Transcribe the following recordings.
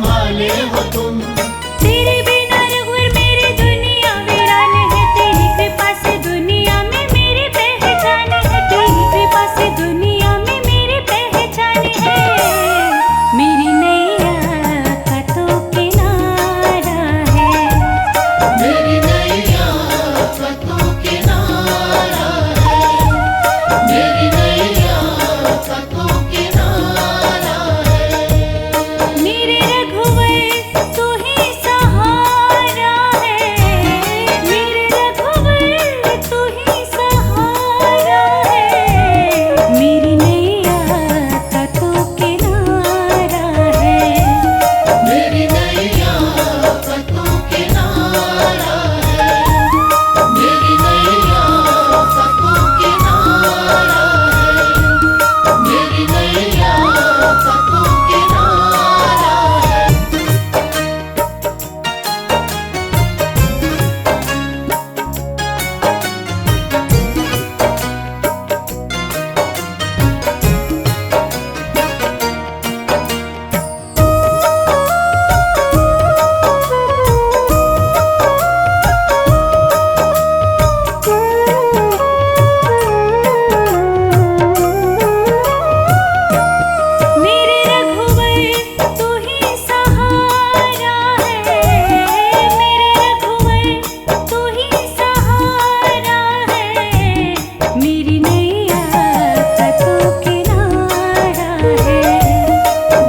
संभाले हो तुम। तेरे बिना रघुवर मेरी दुनिया वीरान है, तेरी कृपा से दुनिया में मेरी पहचान है, तेरी कृपा से दुनिया में मेरी पहचान है। मेरी नैया का तो किनारा है, मेरी नैया का तो किनारा है, मेरी नैया का तो किनारा है। मेरे रघुवर तू ही सहारा है, मेरे रघुवर तू ही सहारा है। मेरी नैया का तो किनारा है, मेरी नैया का तो किनारा है, मेरी नैया का तो किनारा है, मेरी नैया का तो किनारा है। मेरे रघुवर तू ही सहारा है, मेरे रघुवर तू ही सहारा है। मेरी नैया का तो किनारा है,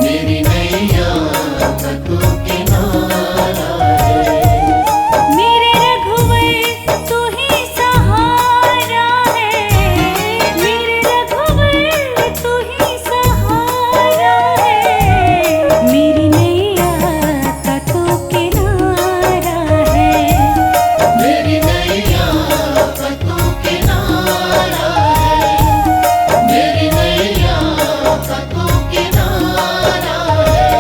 मेरी नैया का तो किनारा है, मेरे रघुवर तू ही सहारा है, मेरे रघुवर तू ही सहारा है। मेरी नैया का तो किनारा है, मेरी नैया का तो किनारा है, मेरी नैया का तो किनारा है।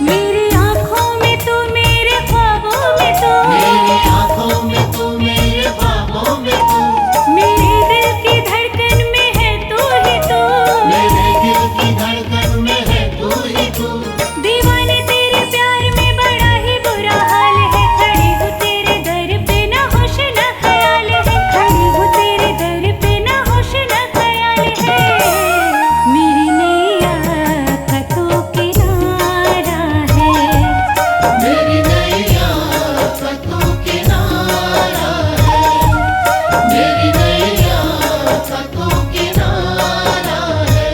मेरी आँखों में तू मेरे ख्वाबों में तू, मेरी आँखों में तू मेरे ख्वाबों में तू, मेरे दिल की धड़कन में है तू ही तू। मेरे दिल की धड़कन में है तू ही तू। दीवाने तेरे प्यार में बड़ा ही बुरा हाल है, खड़ी हूँ तेरे दर पे ना होश ना ख्याल है, खड़ी हूँ तेरे दर पे ना होश ना ख्याल है। मेरी नैया का तो किनारा है, मेरी नैया का तो किनारा है, मेरी नैया का तो किनारा है।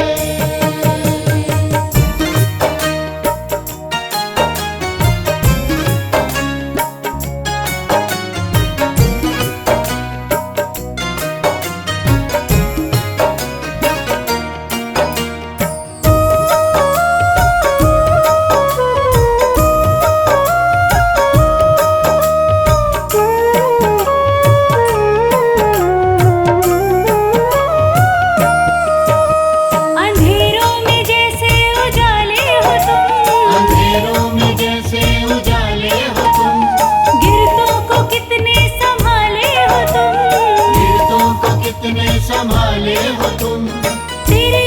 अंधेरों में जैसे उजाले हो तुम, अंधेरों में जैसे उजाले हो तुम, गिरतों को कितने संभाले हो तुम। गिरतों को कितने संभाले हो तुम। तेरे